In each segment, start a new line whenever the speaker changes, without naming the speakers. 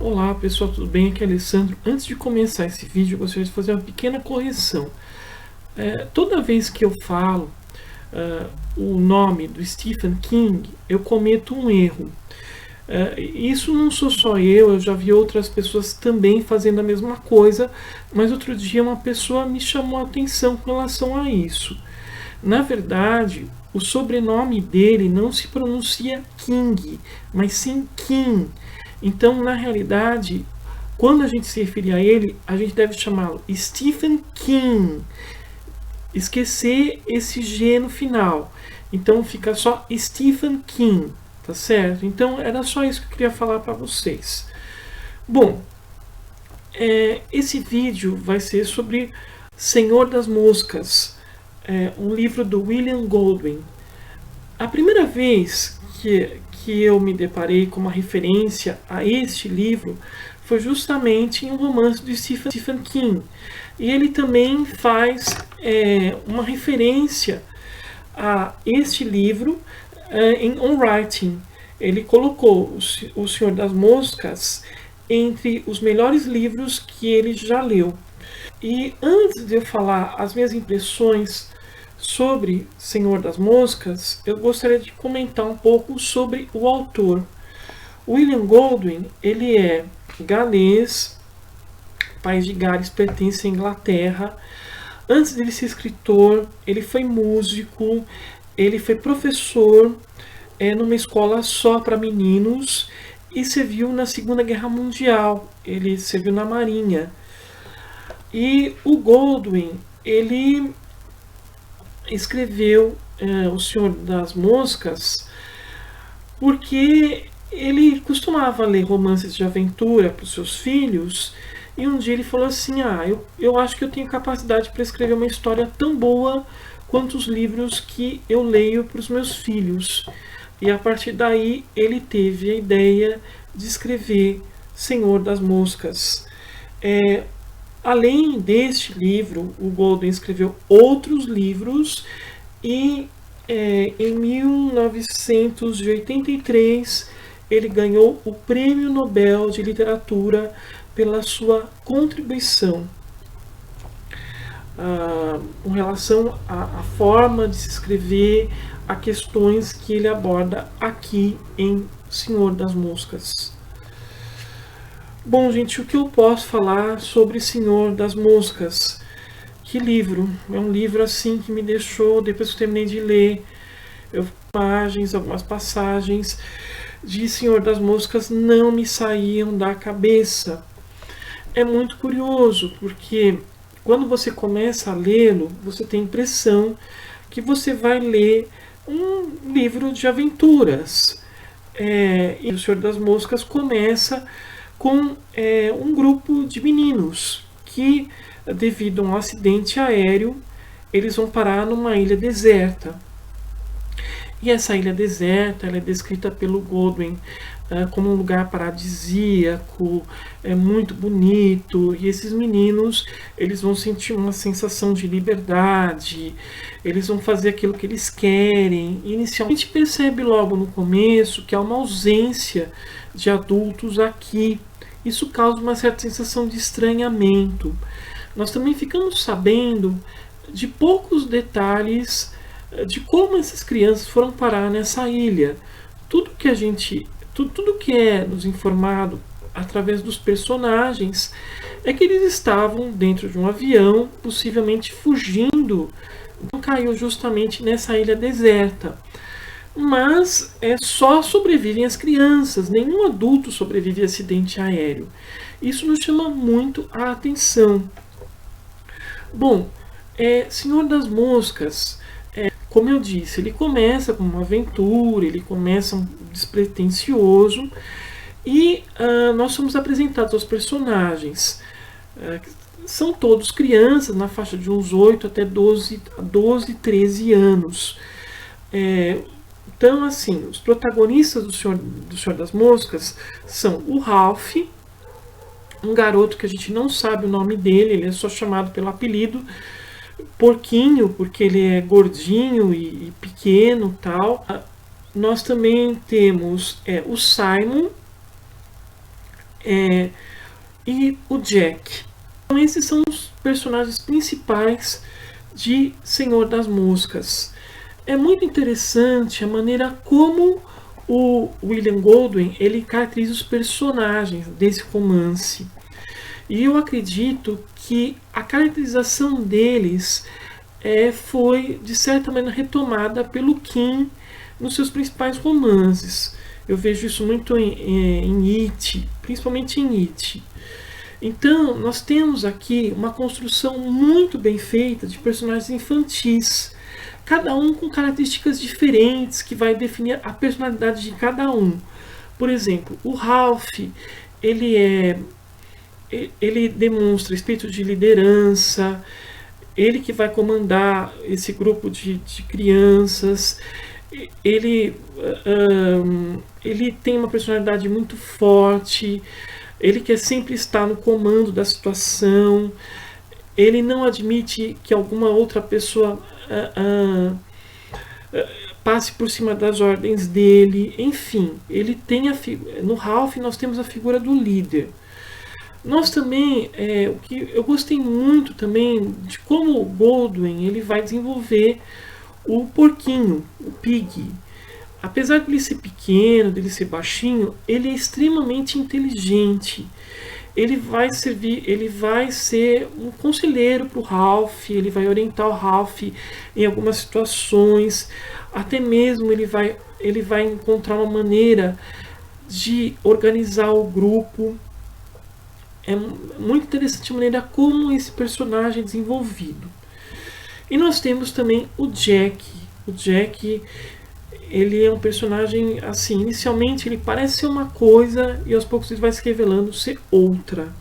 Olá pessoal, tudo bem? Aqui é Alessandro. Antes de começar esse vídeo, eu gostaria de fazer uma pequena correção. Toda vez que eu falo o nome do Stephen King, eu cometo um erro. Isso não sou só eu já vi outras pessoas também fazendo a mesma coisa, mas outro dia uma pessoa me chamou a atenção com relação a isso. Na verdade, o sobrenome dele não se pronuncia King, mas sim Kim. Então, na realidade, quando a gente se referir a ele, a gente deve chamá-lo Stephen King. Esquecer esse G no final. Então fica só Stephen King, tá certo? Então era só isso que eu queria falar para vocês. Bom, esse vídeo vai ser sobre Senhor das Moscas, um livro do William Golding. A primeira vez que eu me deparei com uma referência a este livro foi justamente em um romance do Stephen King. E ele também faz uma referência a este livro em On Writing. Ele colocou O Senhor das Moscas entre os melhores livros que ele já leu. E antes de eu falar as minhas impressões sobre Senhor das Moscas, eu gostaria de comentar um pouco sobre o autor. William Golding, ele é galês, o país de Gales pertence à Inglaterra. Antes de ele ser escritor, ele foi músico, ele foi professor numa escola só para meninos e serviu na Segunda Guerra Mundial, ele serviu na Marinha. E o Golding, ele escreveu O Senhor das Moscas porque ele costumava ler romances de aventura para os seus filhos e um dia ele falou assim, eu acho que eu tenho capacidade para escrever uma história tão boa quanto os livros que eu leio para os meus filhos. E a partir daí ele teve a ideia de escrever Senhor das Moscas. Além deste livro, o Golding escreveu outros livros e em 1983 ele ganhou o Prêmio Nobel de Literatura pela sua contribuição com relação à forma de se escrever, a questões que ele aborda aqui em Senhor das Moscas. Bom, gente, o que eu posso falar sobre Senhor das Moscas? Que livro! É um livro assim que me deixou, depois que eu terminei de ler, algumas passagens de Senhor das Moscas não me saíam da cabeça. É muito curioso, porque quando você começa a lê-lo, você tem a impressão que você vai ler um livro de aventuras. E o Senhor das Moscas começa com um grupo de meninos que, devido a um acidente aéreo, eles vão parar numa ilha deserta. E essa ilha deserta ela é descrita pelo Golding como um lugar paradisíaco, muito bonito, e esses meninos eles vão sentir uma sensação de liberdade, eles vão fazer aquilo que eles querem. Inicialmente a gente percebe logo no começo que há uma ausência de adultos aqui. Isso causa uma certa sensação de estranhamento. Nós também ficamos sabendo de poucos detalhes de como essas crianças foram parar nessa ilha. Tudo que é nos informado através dos personagens é que eles estavam dentro de um avião, possivelmente fugindo, então caiu justamente nessa ilha deserta. Mas só sobrevivem as crianças, nenhum adulto sobrevive a acidente aéreo. Isso nos chama muito a atenção. Bom, Senhor das Moscas, como eu disse, ele começa com uma aventura, ele começa despretensioso e nós somos apresentados aos personagens. São todos crianças, na faixa de uns 8 até 12, 13 anos. Então, assim, os protagonistas do Senhor das Moscas são o Ralph, um garoto que a gente não sabe o nome dele, ele é só chamado pelo apelido Porquinho, porque ele é gordinho e pequeno tal. Nós também temos o Simon, e o Jack. Então esses são os personagens principais de Senhor das Moscas. É muito interessante a maneira como o William Golding ele caracteriza os personagens desse romance. E eu acredito que a caracterização deles foi, de certa maneira, retomada pelo King nos seus principais romances. Eu vejo isso muito em It, principalmente em It. Então, nós temos aqui uma construção muito bem feita de personagens infantis, cada um com características diferentes que vai definir a personalidade de cada um. Por exemplo, o Ralph, ele demonstra espírito de liderança, ele que vai comandar esse grupo de crianças. Ele tem uma personalidade muito forte, ele quer sempre estar no comando da situação, ele não admite que alguma outra pessoa passe por cima das ordens dele. Enfim, ele tem no Ralph nós temos a figura do líder. Nós também, o que eu gostei muito também de como o Goldwyn ele vai desenvolver o porquinho, o Pig. Apesar de ele ser pequeno, dele ser baixinho, ele é extremamente inteligente. Ele vai ser um conselheiro para o Ralph, ele vai orientar o Ralph em algumas situações, até mesmo ele vai encontrar uma maneira de organizar o grupo. É muito interessante a maneira como esse personagem é desenvolvido. E nós temos também o Jack. O Jack, ele é um personagem, assim, inicialmente ele parece ser uma coisa e aos poucos ele vai se revelando ser outra.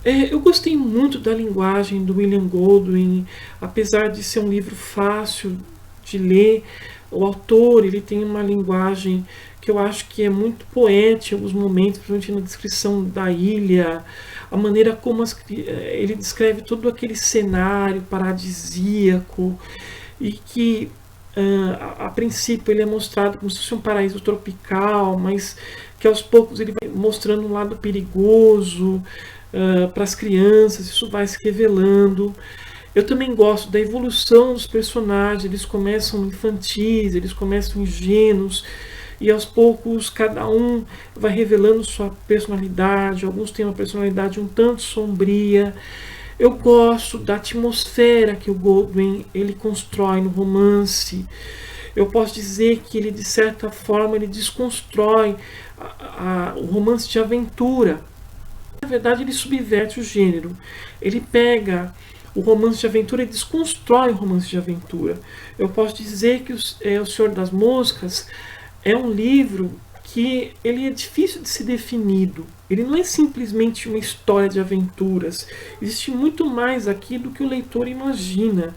Eu gostei muito da linguagem do William Goldwyn, apesar de ser um livro fácil de ler, o autor ele tem uma linguagem que eu acho que é muito poética em alguns momentos, principalmente na descrição da ilha, a maneira como ele descreve todo aquele cenário paradisíaco e que a princípio ele é mostrado como se fosse um paraíso tropical, mas que aos poucos ele vai mostrando um lado perigoso para as crianças, isso vai se revelando. Eu também gosto da evolução dos personagens, eles começam infantis, eles começam ingênuos, e aos poucos cada um vai revelando sua personalidade, alguns têm uma personalidade um tanto sombria. Eu gosto da atmosfera que o Goldwyn ele constrói no romance. Eu posso dizer que ele, de certa forma, ele desconstrói o romance de aventura. Na verdade, ele subverte o gênero. Ele pega o romance de aventura e desconstrói o romance de aventura. Eu posso dizer que o Senhor das Moscas é um livro que ele é difícil de ser definido. Ele não é simplesmente uma história de aventuras. Existe muito mais aqui do que o leitor imagina.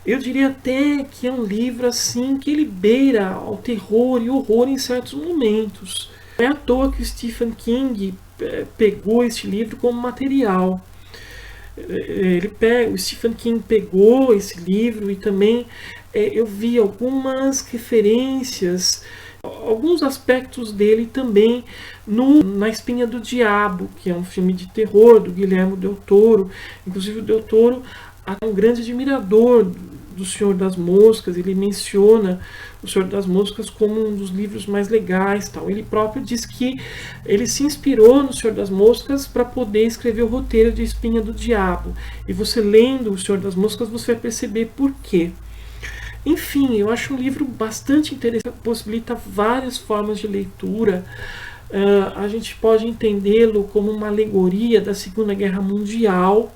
Eu diria até que é um livro assim que ele beira ao terror e horror em certos momentos. Não é à toa que o Stephen King pegou este livro como material. O Stephen King pegou esse livro e também eu vi algumas referências, alguns aspectos dele também na Espinha do Diabo, que é um filme de terror do Guillermo del Toro. Inclusive o del Toro é um grande admirador do Senhor das Moscas, ele menciona o Senhor das Moscas como um dos livros mais legais, tal. Ele próprio diz que ele se inspirou no Senhor das Moscas para poder escrever o roteiro de Espinha do Diabo. E você lendo o Senhor das Moscas, você vai perceber por quê. Enfim, eu acho um livro bastante interessante, possibilita várias formas de leitura. A gente pode entendê-lo como uma alegoria da Segunda Guerra Mundial,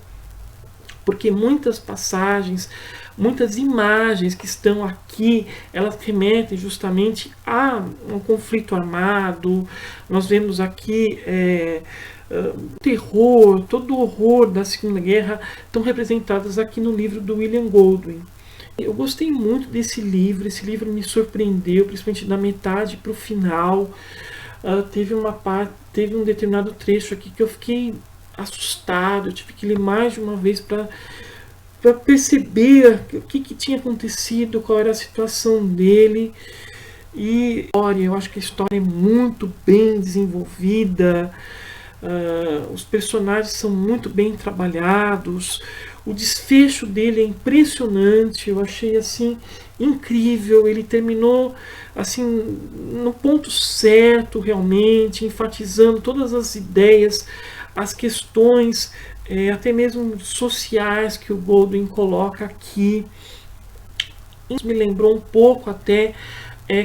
porque muitas passagens, muitas imagens que estão aqui, elas remetem justamente a um conflito armado. Nós vemos aqui terror, todo o horror da Segunda Guerra estão representados aqui no livro do William Goldwyn. Eu gostei muito desse livro, esse livro me surpreendeu, principalmente da metade para o final. Teve um determinado trecho aqui que eu fiquei assustado, eu tive que ler mais de uma vez para perceber o que tinha acontecido, qual era a situação dele. E eu acho que a história é muito bem desenvolvida, os personagens são muito bem trabalhados, o desfecho dele é impressionante, eu achei assim incrível, ele terminou assim no ponto certo realmente, enfatizando todas as ideias, as questões até mesmo sociais que o Goldwyn coloca aqui. Isso me lembrou um pouco até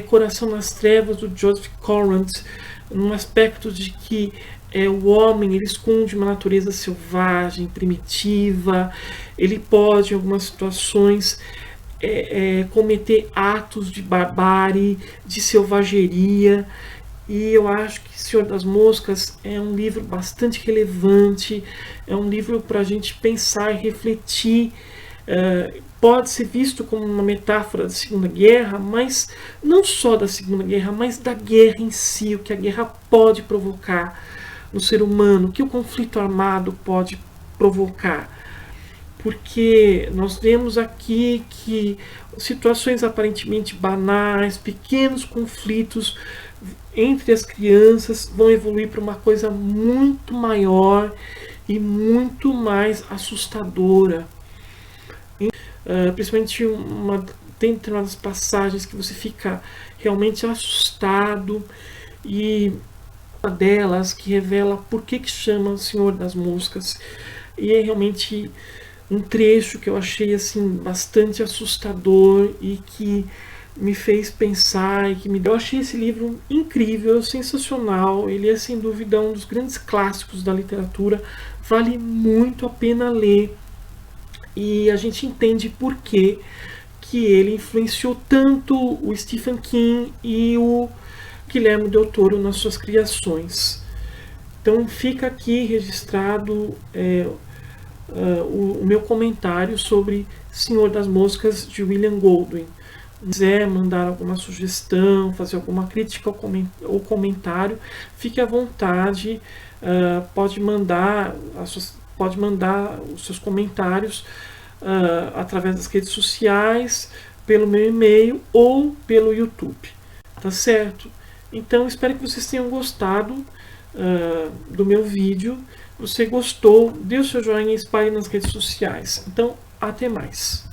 Coração nas Trevas, do Joseph Conrad, num aspecto de que o homem ele esconde uma natureza selvagem, primitiva, ele pode em algumas situações cometer atos de barbárie, de selvageria. E eu acho que Senhor das Moscas é um livro bastante relevante, é um livro para a gente pensar e refletir. Pode ser visto como uma metáfora da Segunda Guerra, mas não só da Segunda Guerra, mas da guerra em si, o que a guerra pode provocar no ser humano, o que o conflito armado pode provocar. Porque nós vemos aqui que situações aparentemente banais, pequenos conflitos entre as crianças vão evoluir para uma coisa muito maior e muito mais assustadora. Principalmente tem determinadas passagens que você fica realmente assustado, e uma delas que revela por que chama o Senhor das Moscas, e é realmente um trecho que eu achei assim bastante assustador e que me fez pensar e que me deu. Eu achei esse livro incrível, sensacional. Ele é sem dúvida um dos grandes clássicos da literatura, vale muito a pena ler. E a gente entende por que ele influenciou tanto o Stephen King e o Guilherme Del Toro nas suas criações. Então fica aqui registrado o meu comentário sobre Senhor das Moscas, de William Goldwyn. Se quiser mandar alguma sugestão, fazer alguma crítica ou comentário, fique à vontade, pode mandar os seus comentários através das redes sociais, pelo meu e-mail ou pelo YouTube. Tá certo? Então espero que vocês tenham gostado do meu vídeo. Se você gostou, dê o seu joinha e espalhe nas redes sociais. Então, até mais.